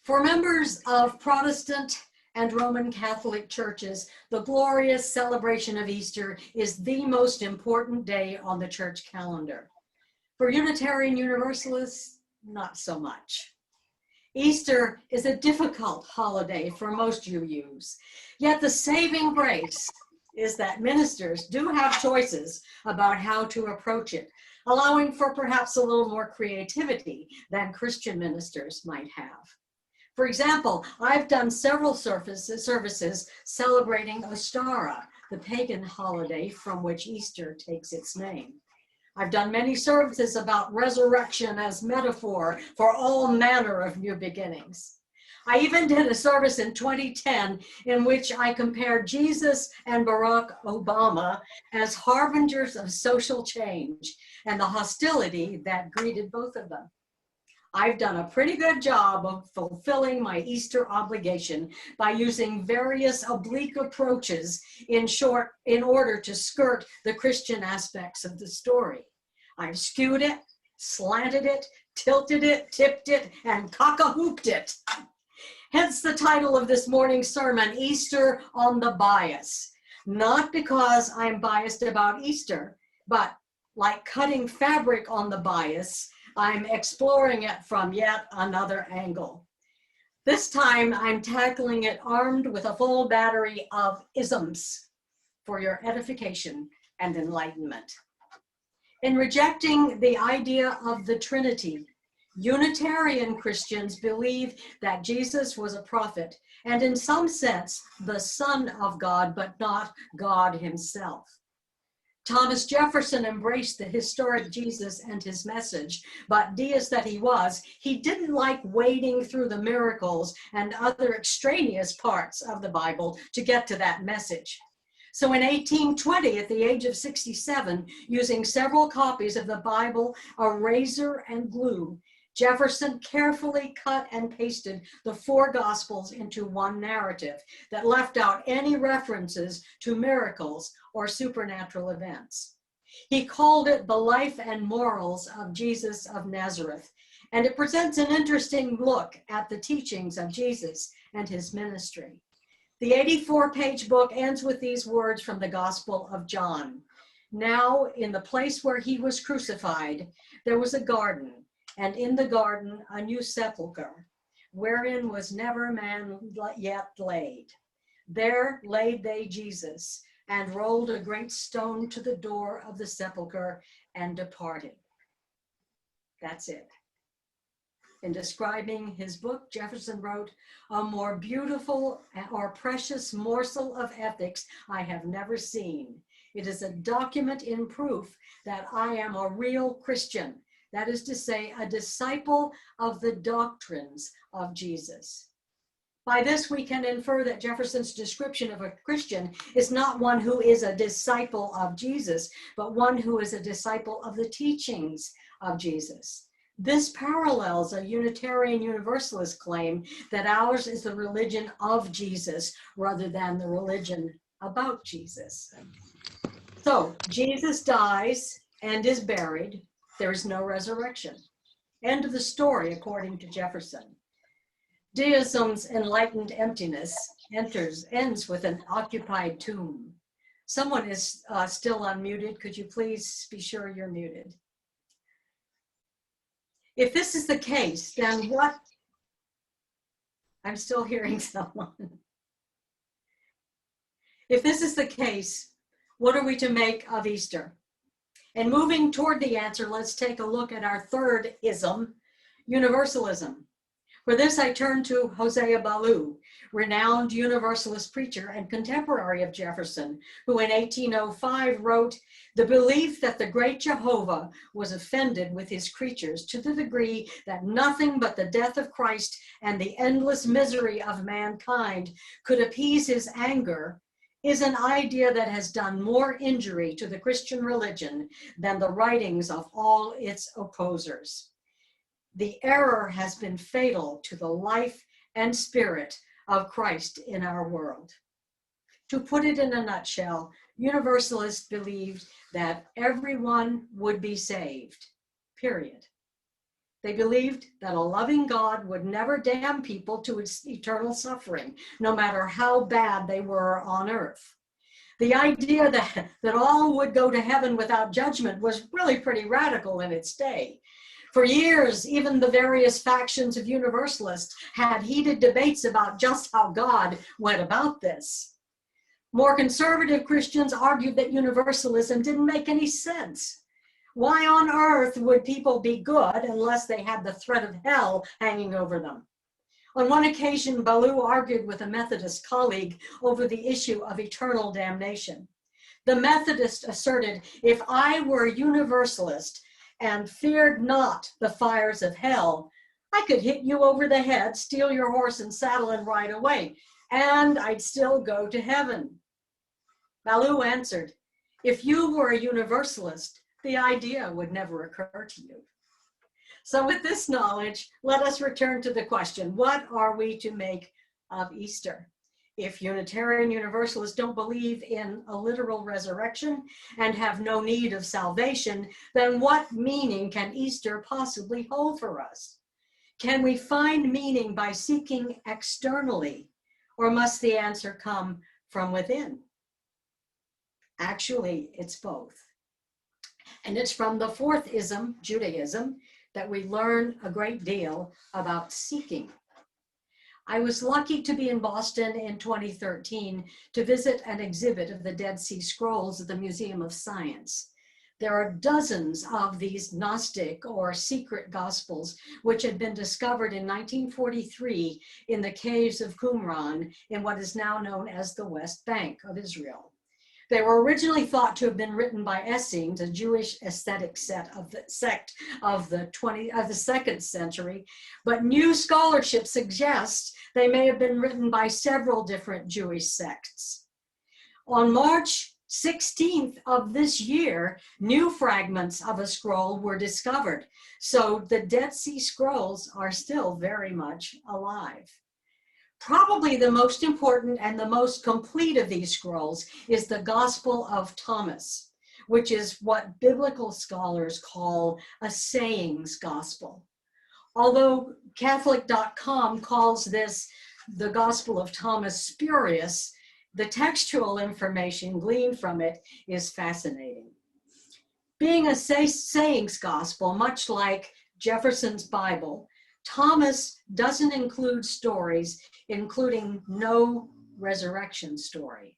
For members of Protestant and Roman Catholic churches, the glorious celebration of Easter is the most important day on the church calendar. For Unitarian Universalists, not so much. Easter is a difficult holiday for most UUs, yet the saving grace is that ministers do have choices about how to approach it, allowing for perhaps a little more creativity than Christian ministers might have. For example, I've done several services celebrating Ostara, the pagan holiday from which Easter takes its name. I've done many services about resurrection as metaphor for all manner of new beginnings. I even did a service in 2010 in which I compared Jesus and Barack Obama as harbingers of social change and the hostility that greeted both of them. I've done a pretty good job of fulfilling my Easter obligation by using various oblique approaches in order to skirt the Christian aspects of the story. I've skewed it, slanted it, tilted it, tipped it, and cock-a-hooped it. Hence the title of this morning's sermon, Easter on the Bias. Not because I'm biased about Easter, but like cutting fabric on the bias, I'm exploring it from yet another angle. This time I'm tackling it armed with a full battery of isms for your edification and enlightenment. In rejecting the idea of the Trinity, Unitarian Christians believe that Jesus was a prophet and in some sense the Son of God, but not God himself. Thomas Jefferson embraced the historic Jesus and his message, but deist that he was, he didn't like wading through the miracles and other extraneous parts of the Bible to get to that message. So in 1820, at the age of 67, using several copies of the Bible, a razor and glue, Jefferson carefully cut and pasted the four Gospels into one narrative that left out any references to miracles or supernatural events. He called it The Life and Morals of Jesus of Nazareth, and it presents an interesting look at the teachings of Jesus and his ministry. The 84-page book ends with these words from the Gospel of John. Now, in the place where he was crucified, there was a garden, and in the garden a new sepulchre, wherein was never man yet laid. There laid they Jesus, and rolled a great stone to the door of the sepulchre, and departed. That's it. In describing his book, Jefferson wrote, "A more beautiful or precious morsel of ethics I have never seen. It is a document in proof that I am a real Christian. That is to say, a disciple of the doctrines of Jesus." By this, we can infer that Jefferson's description of a Christian is not one who is a disciple of Jesus, but one who is a disciple of the teachings of Jesus. This parallels a Unitarian Universalist claim that ours is the religion of Jesus rather than the religion about Jesus. So Jesus dies and is buried. There is no resurrection. End of the story, according to Jefferson. Deism's enlightened emptiness ends with an occupied tomb. Someone is still unmuted. Could you please be sure you're muted? If this is the case, then what? I'm still hearing someone. If this is the case, what are we to make of Easter? And moving toward the answer, let's take a look at our third ism, universalism. For this, I turn to Hosea Ballou, renowned Universalist preacher and contemporary of Jefferson, who in 1805 wrote, "The belief that the great Jehovah was offended with his creatures to the degree that nothing but the death of Christ and the endless misery of mankind could appease his anger is an idea that has done more injury to the Christian religion than the writings of all its opposers. The error has been fatal to the life and spirit of Christ in our world." To put it in a nutshell, Universalists believed that everyone would be saved, period. They believed that a loving God would never damn people to eternal suffering, no matter how bad they were on earth. The idea that all would go to heaven without judgment was really pretty radical in its day. For years, even the various factions of Universalists had heated debates about just how God went about this. More conservative Christians argued that universalism didn't make any sense. Why on earth would people be good unless they had the threat of hell hanging over them? On one occasion, Ballou argued with a Methodist colleague over the issue of eternal damnation. The Methodist asserted, if I were a universalist and feared not the fires of hell, I could hit you over the head, steal your horse and saddle and ride away, and I'd still go to heaven. Ballou answered, if you were a universalist, the idea would never occur to you. So with this knowledge, let us return to the question, what are we to make of Easter? If Unitarian Universalists don't believe in a literal resurrection and have no need of salvation, then what meaning can Easter possibly hold for us? Can we find meaning by seeking externally, or must the answer come from within? Actually, it's both. And it's from the fourth ism, Judaism, that we learn a great deal about seeking. I was lucky to be in Boston in 2013 to visit an exhibit of the Dead Sea Scrolls at the Museum of Science. There are dozens of these Gnostic or secret gospels, which had been discovered in 1943 in the caves of Qumran in what is now known as the West Bank of Israel. They were originally thought to have been written by Essenes, a Jewish aesthetic sect of the 2nd century, but new scholarship suggests they may have been written by several different Jewish sects. On March 16th of this year, new fragments of a scroll were discovered, so the Dead Sea Scrolls are still very much alive. Probably the most important and the most complete of these scrolls is the Gospel of Thomas, which is what biblical scholars call a sayings gospel. Although Catholic.com calls this the Gospel of Thomas spurious, the textual information gleaned from it is fascinating. Being a sayings gospel, much like Jefferson's Bible, Thomas doesn't include stories, including no resurrection story.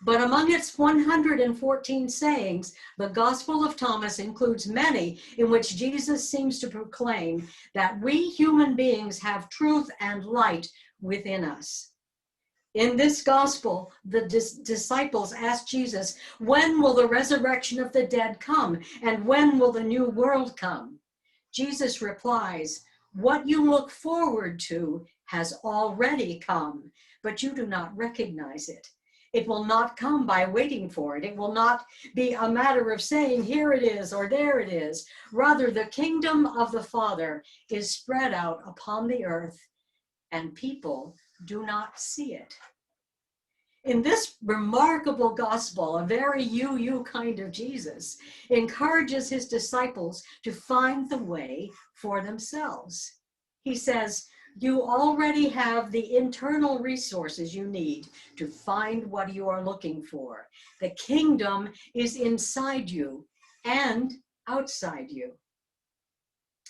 But among its 114 sayings, the Gospel of Thomas includes many in which Jesus seems to proclaim that we human beings have truth and light within us. In this gospel, the disciples asked Jesus, when will the resurrection of the dead come? And when will the new world come? Jesus replies, what you look forward to has already come, but you do not recognize it. It will not come by waiting for it. It will not be a matter of saying, here it is, or there it is. Rather, the kingdom of the Father is spread out upon the earth, and people do not see it. In this remarkable gospel, a very you kind of Jesus encourages his disciples to find the way for themselves. He says, you already have the internal resources you need to find what you are looking for. The kingdom is inside you and outside you.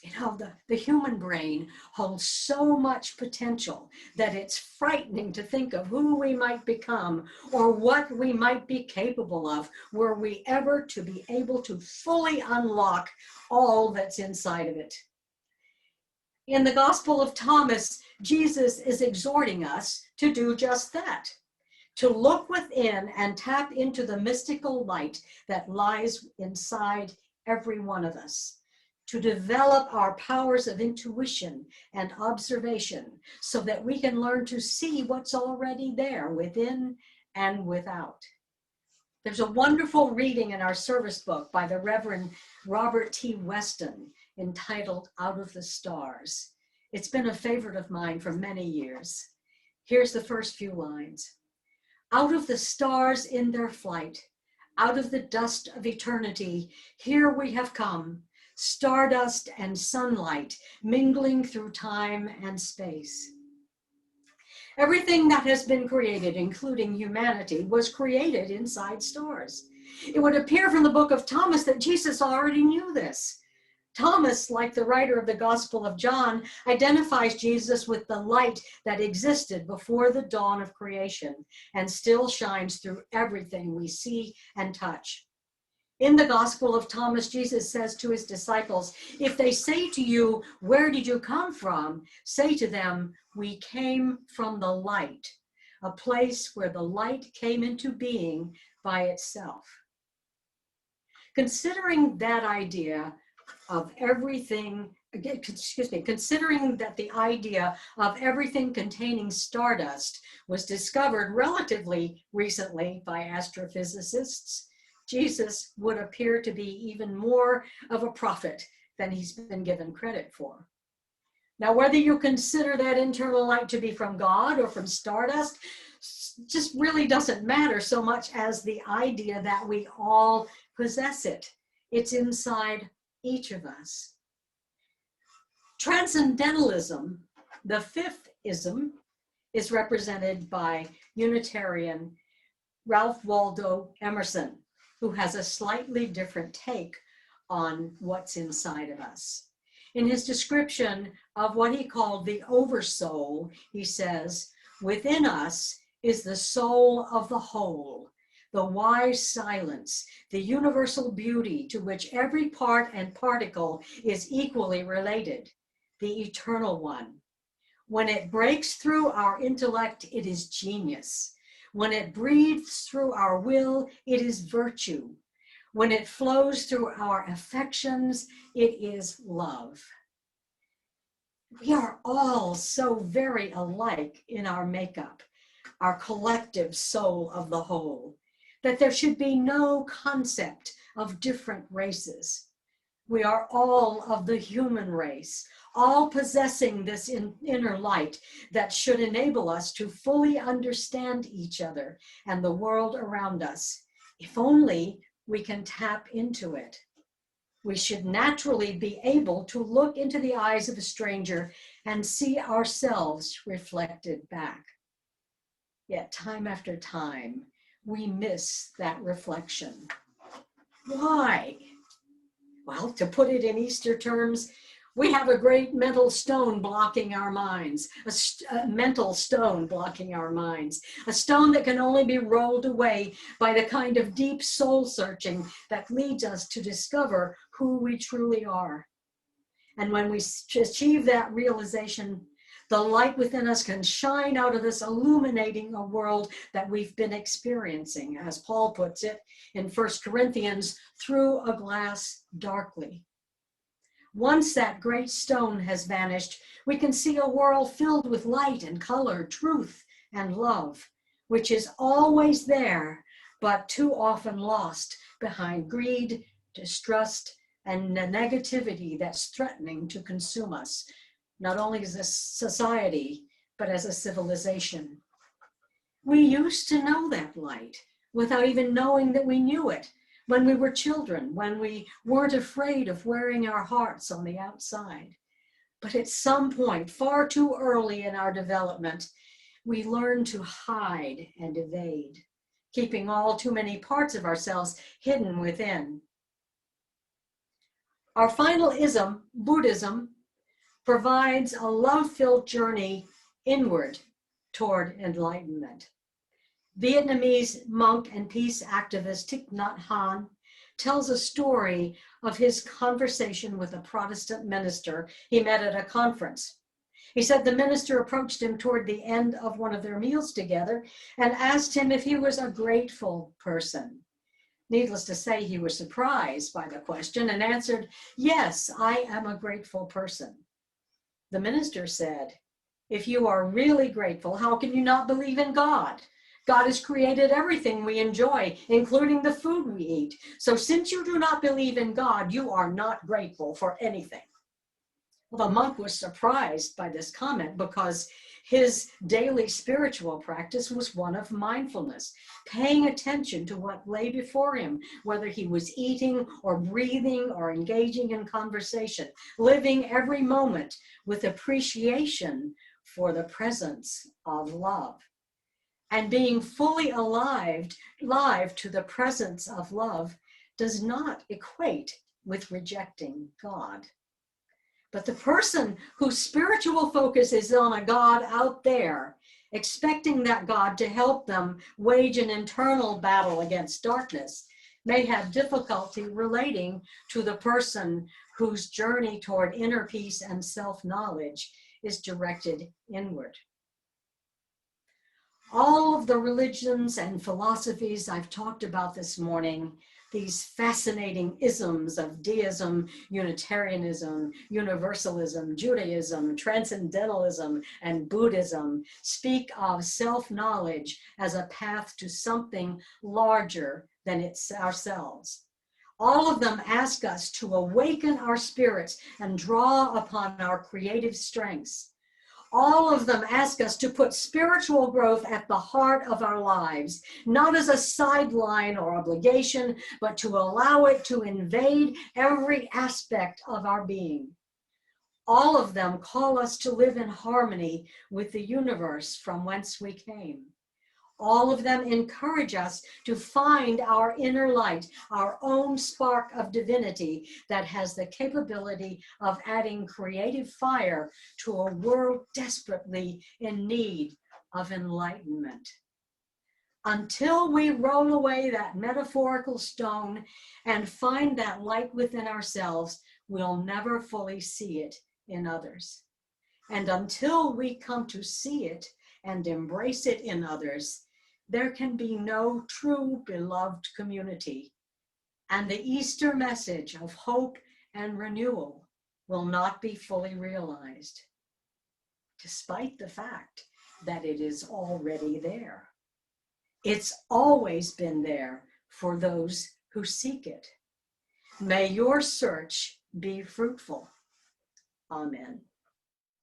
You know, the human brain holds so much potential that it's frightening to think of who we might become or what we might be capable of were we ever to be able to fully unlock all that's inside of it. In the Gospel of Thomas, Jesus is exhorting us to do just that, to look within and tap into the mystical light that lies inside every one of us, to develop our powers of intuition and observation so that we can learn to see what's already there within and without. There's a wonderful reading in our service book by the Reverend Robert T. Weston entitled Out of the Stars. It's been a favorite of mine for many years. Here's the first few lines. Out of the stars in their flight, out of the dust of eternity, here we have come stardust and sunlight mingling through time and space. Everything that has been created, including humanity, was created inside stars. It would appear from the book of Thomas that Jesus already knew this. Thomas, like the writer of the Gospel of John, identifies Jesus with the light that existed before the dawn of creation and still shines through everything we see and touch. In the Gospel of Thomas, Jesus says to his disciples, "If they say to you, 'Where did you come from?' say to them, 'We came from the light,' a place where the light came into being by itself." Considering that idea of everything, considering that the idea of everything containing stardust was discovered relatively recently by astrophysicists, Jesus would appear to be even more of a prophet than he's been given credit for. Now, whether you consider that internal light to be from God or from stardust just really doesn't matter so much as the idea that we all possess it. It's inside each of us. Transcendentalism, the fifth ism, is represented by Unitarian Ralph Waldo Emerson, who has a slightly different take on what's inside of us. In his description of what he called the oversoul, he says, "Within us is the soul of the whole, the wise silence, the universal beauty to which every part and particle is equally related, the eternal one. When it breaks through our intellect, it is genius. When it breathes through our will, it is virtue. When it flows through our affections, it is love." We are all so very alike in our makeup, our collective soul of the whole, that there should be no concept of different races. We are all of the human race, all possessing this inner light that should enable us to fully understand each other and the world around us, if only we can tap into it. We should naturally be able to look into the eyes of a stranger and see ourselves reflected back. Yet time after time, we miss that reflection. Why? Well, to put it in Easter terms, we have a great mental stone blocking our minds, a mental stone blocking our minds, a stone that can only be rolled away by the kind of deep soul searching that leads us to discover who we truly are. And when we achieve that realization, the light within us can shine out of this, illuminating a world that we've been experiencing, as Paul puts it in 1 Corinthians, through a glass darkly. Once that great stone has vanished, we can see a world filled with light and color, truth and love, which is always there, but too often lost behind greed, distrust, and the negativity that's threatening to consume us, not only as a society, but as a civilization. We used to know that light without even knowing that we knew it. When we were children, when we weren't afraid of wearing our hearts on the outside. But at some point, far too early in our development, we learned to hide and evade, keeping all too many parts of ourselves hidden within. Our final ism, Buddhism, provides a love-filled journey inward toward enlightenment. Vietnamese monk and peace activist Thich Nhat Hanh tells a story of his conversation with a Protestant minister he met at a conference. He said the minister approached him toward the end of one of their meals together and asked him if he was a grateful person. Needless to say, he was surprised by the question and answered, "Yes, I am a grateful person." The minister said, "If you are really grateful, how can you not believe in God? God has created everything we enjoy, including the food we eat. So since you do not believe in God, you are not grateful for anything." Well, the monk was surprised by this comment because his daily spiritual practice was one of mindfulness, paying attention to what lay before him, whether he was eating or breathing or engaging in conversation, living every moment with appreciation for the presence of love. And being fully alive to the presence of love does not equate with rejecting God. But the person whose spiritual focus is on a God out there, expecting that God to help them wage an internal battle against darkness, may have difficulty relating to the person whose journey toward inner peace and self-knowledge is directed inward. All of the religions and philosophies I've talked about this morning, these fascinating isms of deism, Unitarianism, Universalism, Judaism, Transcendentalism, and Buddhism, speak of self-knowledge as a path to something larger than ourselves. All of them ask us to awaken our spirits and draw upon our creative strengths. All of them ask us to put spiritual growth at the heart of our lives, not as a sideline or obligation, but to allow it to invade every aspect of our being. All of them call us to live in harmony with the universe from whence we came. All of them encourage us to find our inner light, our own spark of divinity that has the capability of adding creative fire to a world desperately in need of enlightenment. Until we roll away that metaphorical stone and find that light within ourselves, we'll never fully see it in others. And until we come to see it and embrace it in others, there can be no true beloved community, and the Easter message of hope and renewal will not be fully realized, despite the fact that it is already there. It's always been there for those who seek it. May your search be fruitful. Amen.